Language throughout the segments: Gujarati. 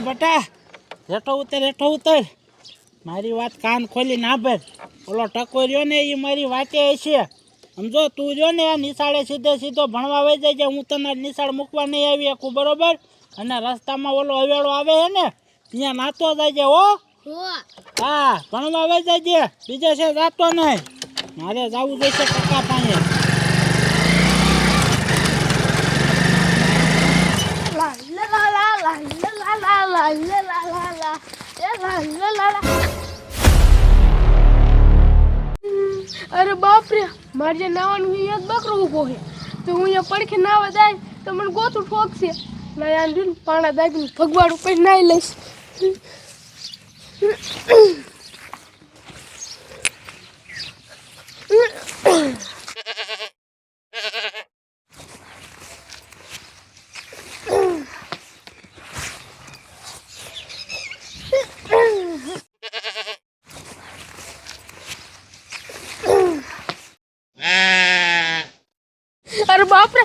બટા હેઠો ઉતર મારી વાત કાન ખોલી ના ભર ઓલો ટકો રહ્યો ને એ મારી વાતે છે સમજો તું જો ને આ નિશાળે સીધો ભણવા વઈ જાય હું તને નિશાળ મૂકવા નહીં આવી શકું બરોબર અને રસ્તામાં ઓલો અવેડો આવે છે ને ત્યાં નાતો જાય હો હા ભણવા વઈ જાય બીજે છે જાતો નહીં મારે જવું જોઈશે કાકા પાસે અરે બાપ રે મારે જે નાવાનું અહીંયા જ બકરો ઊભો છે તો હું અહીંયા પડખે નાવા જાય તો મને ગોતું ઠોકશે ના યાર પાણા દાગીને ભગવાડું પછી નાઈ લઈશ અરે બાપ રે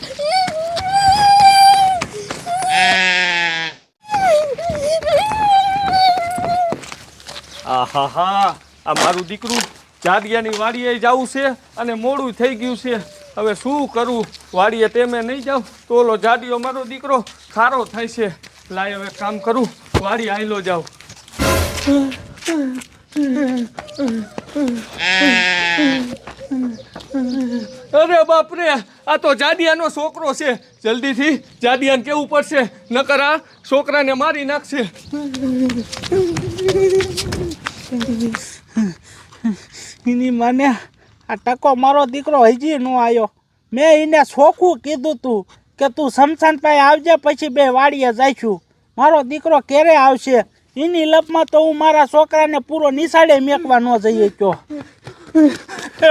આહાહા આ મારું દીકરું જાડિયાની વાડીએ જવું છે અને મોડું થઈ ગયું છે હવે શું કરું વાડીએ તેમે નહીં જાઉં તો ઓલો જાડિયો મારો દીકરો ખારો થાય છે લાય હવે કામ કરું વાડી આયલો જાઉં અરે બાપરે આ તો જાડિયાનો છોકરો છે જલ્દીથી જાડિયાને કેવું પડશે નકર આ છોકરાને મારી નાખશે એની મને આ ટકો મારો દીકરો હજી ન આવ્યો મેં એને ચોખ્ખું કીધું તું કે તું શમશાન પાસે આવજે પછી બે વાડીએ જઈશું મારો દીકરો ક્યારે આવશે એની લપમાં તો હું મારા છોકરાને પૂરો નિશાળે મેકવા ન જઈએ કયો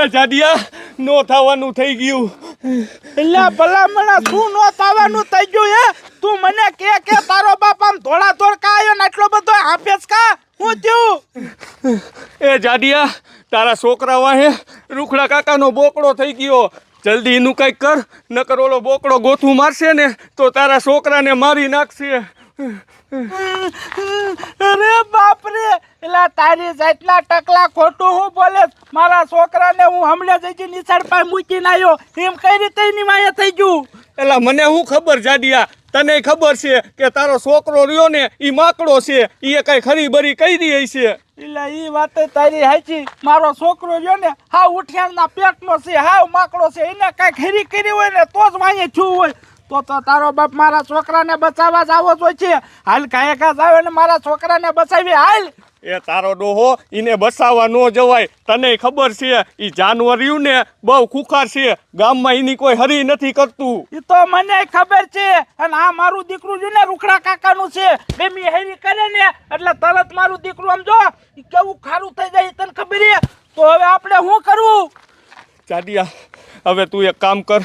જાડિયા નો થવાનું થઈ ગયું એટલે ભલામણા શું નો થવાનું થઈ ગયું હે તું મને કે તારો બાપ આમ ધોળા ધોળ કા આવ્યો ને આટલો બધો હાફેસ કા હું થયું એ જાડિયા તારા છોકરા વાહે રૂખડા કાકાનો બોકડો થઈ ગયો જલ્દી એનું કંઈક કર નકર ઓલો બોકડો ગોથું મારશે ને તો તારા છોકરાને મારી નાખશે અરે બાપ રે એલા તારી જાતના ટકલા ખોટું હું બોલે મારા છોકરાને હું હમણાં જઈ નિશાળ પાસે મૂકીને આવ્યો એમ કઈ રીતે એની માયા થઈ ગયું એલા મને શું ખબર જાડિયા તને ખબર છે કે તારો છોકરો રહ્યો ને એ માકડો છે એ કઈ ખરી બરી કહી દે છે એટલે એ વાત તારી સાચી મારો છોકરો રહ્યો ને હાવ ઉઠિયારના પેટનો છે હાવ માકડો છે એને કઈ ખરી કરી હોય ને તો જ વાંહે છું હોય તો તારો બાપ મારા છોકરાને બચાવવા જ આવો જોઈએ છે હાલ કાંઈ આવે ને મારા છોકરાને બચાવી હાલ એ તારો ડોહો એને બસાવવા ન જવાય તને ખબર છે એ જાનવર રહ્યું ને બહુ ખુખાર છે ગામમાં એની કોઈ હરી નથી કરતું એ તો મને ખબર છે અને આ મારું દીકરું રહ્યું ને રૂખડા કાકાનું છે બેમી હેરી કરે ને એટલે તરત મારું દીકરું આમ જો કેવું ખારું થઈ જાય તને ખબર છે તો હવે આપણે શું કરવું જાડિયા હવે તું એક કામ કર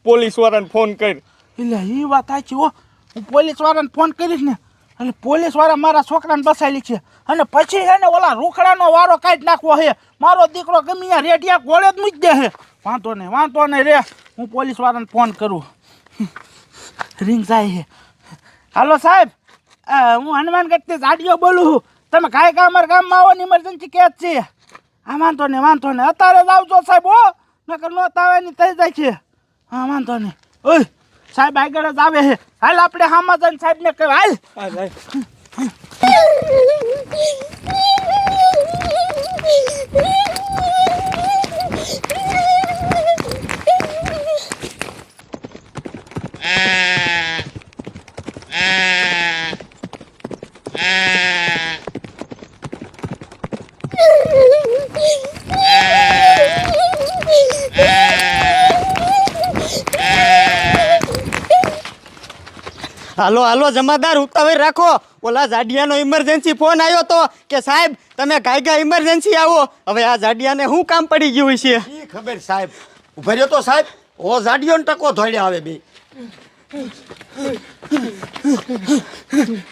પોલીસ વાળાને ફોન કર એટલે એ વાત સાચી હો હું પોલીસ વાળાને ફોન કરીશ ને એટલે પોલીસ વાળા મારા છોકરાને બસાયેલી છે અને પછી છે ને ઓલા રૂખડાનો વારો કાઢી નાખવો છે મારો દીકરો ગમે ત્યાં રેડિયા ગોળે જ મૂકી દે છે વાંધો નહીં રે હું પોલીસ વાળાને ફોન કરું રિંગ જાય છે હાલો સાહેબ હું હનુમાનગઢથી જાડિયો બોલું છું તમે કાંઈ અમારા ગામમાં આવવાની ઇમરજન્સી કેસ છે હા વાંધો નહીં અત્યારે જ આવજો સાહેબ હો નકર નો તાવાની થઈ જાય છે હા વાંધો નહીં ઓય સાહેબ આગળ જ આવે છે હાલ આપણે હામાં જઈને સાહેબને કહે હાલ હાલો જમાદાર ઉતાવળ રાખો ઓલા જાડિયાનો ઇમરજન્સી ફોન આવ્યો તો કે સાહેબ તમે ગાયગા ઇમરજન્સી આવો હવે આ જાડિયાને શું કામ પડી ગયું છે ઈ ખબર સાહેબ ઉભા રહ્યો તો સાહેબ ઓ જાડિયોનો ટકો ધોડ્યા આવે બે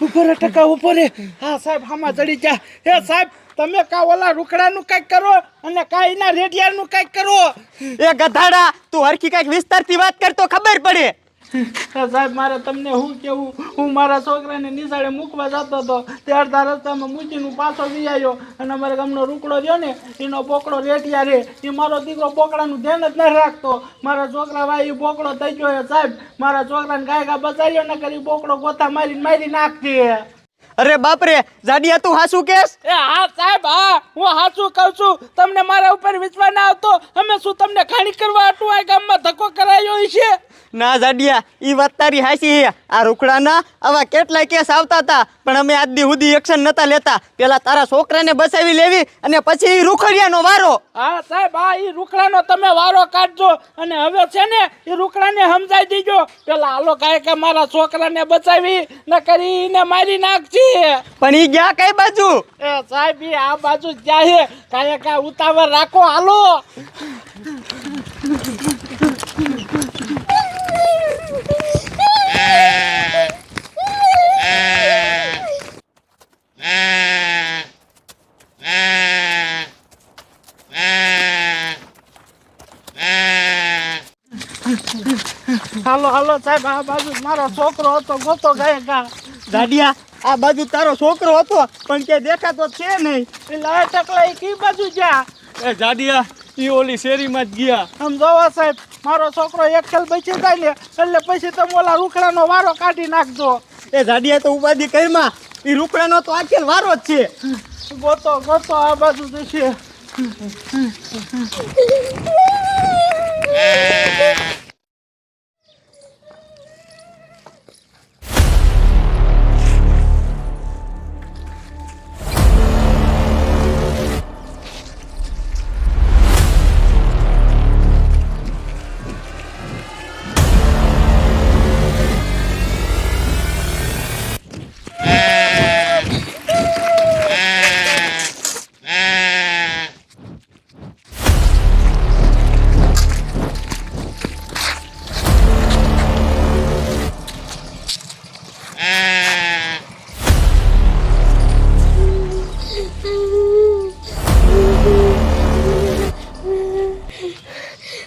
ઉપર ટકા ઉપર હા સાહેબ હામાં ચડી જા હે સાહેબ તમે કા ઓલા રૂખડાનું કંઈક કરો અને કા એના રેડિયાનું કંઈક કરો એ ગધાડા તું હરખી કંઈક વિસ્તારથી વાત કર તો ખબર પડે સાહેબ મારે તમને શું કેવું, હું મારા છોકરાને નિશાળે મૂકવા જતો હતો તે અડધા રસ્તામાં મૂકીને પાછો વી આવ્યો અને અમારા ગામનો રૂકડો રહ્યો ને એનો બોકડો રેટિયા રે એ મારો દીકરો બોકડાનું ધ્યાન જ નથી રાખતો. મારા છોકરા ભાઈ બોકડો થઈ ગયો છે સાહેબ. મારા છોકરાને ગાયગા બચાવ્યો ને કરી બોકડો ગોથા મારી નાખતી. અરે બાપરે જાડિયા તું હાસું કેસ? એ હા સાહેબ હા, હું સાચું કહું છું. તમને મારા ઉપર વિશ્વાસ ના આવતો અમે શું તમને ખાણી કરવા આટલું આ ગામમાં ધક્કો કરાયો છે? ના જાડિયા ઈ વાત તારી હાચી છે. આ રૂખડાના આવા કેટલાય કેસ આવતા હતા પણ અમે આજ દી સુધી એક્શન નતા લેતા. પેલા તારા છોકરાને બચાવી લેવી અને પછી ઈ રૂખડિયાનો વારો. હા સાહેબ હા, ઈ રૂખડાનો તમે વારો કાઢજો અને હવે છે ને ઈ રૂખડાને સમજાઈ દીજો. પેલા હાલો કાંઈ મારા છોકરાને બચાવી ન કરીને મારી નાખજી. પણ ઈ ગયા કઈ બાજુ? એ સાહેબ ઈ આ બાજુ જાય કાંઈ ઉતાવળ રાખો હાલો. હાલો સાહેબ આ બાજુ મારો છોકરો હતો ગોતો ગાયકા. જાડિયા આ બાજુ તારો છોકરો હતો પણ કે દેખાતો છે નહીં. પેલા ટકલા એ કઈ બાજુ જા? એ જાડિયા ઈ ઓલી શેરીમાં જ ગયા. આમ જોવા સાહેબ મારો છોકરો એક ખેલ બચી જાય ને એટલે પછી તમે ઓલા રૂખડાનો વારો કાઢી નાખજો. એ જાડિયા તો ઉપાધિ કરમાં ઈ રૂખડાનો તો આખેલ વારો જ છે. ગોતો આ બાજુ જશે.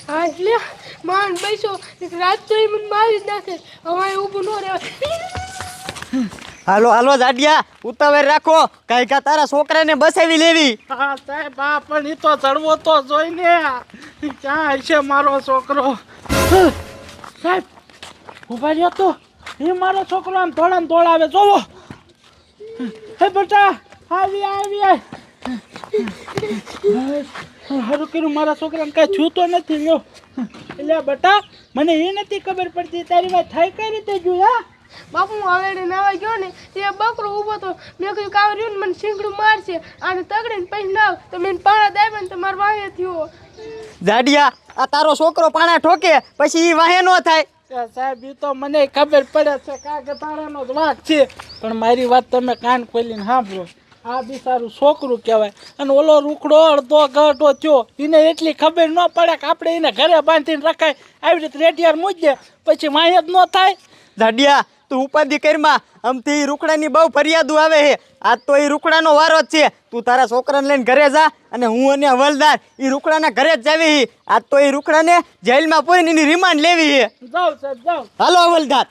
હા એટલે માન બેસો એક રાત તો એ મને મારી જ નાખે. હવે ઊભું ન રહેવાય. હાલો જાડિયા ઉતાવળ રાખો કાંઈ તારા છોકરાને બચાવી લેવી. હા સાહેબ હા, પણ એ તો ચડવો તો જોઈને ક્યાં હશે મારો છોકરો. સાહેબ ઉભા રહ્યો તો એ મારો છોકરો આમ દોડાવે જોવો. હે બેટા આવી હારું કર્યું મારા છોકરાને કાંઈ છૂતો નથી લ્યો. એટલે બેટા મને એ નથી ખબર પડતી તારી વાત થાય કઈ રીતે જોયા? બાપુ હું હવે નાવા ગયો ને તે બકરો ઊભો તો મેં કીધું કાવ રહ્યું ને મને શીંગડું મારશે અને તગડીને પછી નાવ તો મેં પાણા દાબ્યા ને તમારે વાહે થયો. જાડિયા આ તારો છોકરો પાણા ઠોકે પછી ઈ વાહે નો થાય. સાહેબ એ તો મને ખબર પડે છે કાકે તારાનો જ વાંક છે પણ મારી વાત તમે કાન ખોલીને સાંભળો. આ બિચારું છોકરું કહેવાય અને ઓલો રૂકડો અડધો ગઢો થયો એને એટલી ખબર ન પડે કે આપણે એને ઘરે બાંધીને રખાય આવી રીતે રેટિયાર મૂકી પછી વાંહે જ ન થાય. જાડિયા તું ઉપાધિ કરમાં આમથી ઈ રૂખડાની બહુ ફરિયાદો આવે છે. આજ તો ઈ રૂખડાનો વારો જ છે. તું તારા છોકરાને લઈને ઘરે જા અને હું અને હવલદાર ઈ રૂખડાના ઘરે જ જાવી. આજ તો ઈ રૂખડાને જેલમાં પૂરીને એની રિમાન્ડ લેવી છે. જાઓ સાહેબ જાઓ. હાલો હવલદાર.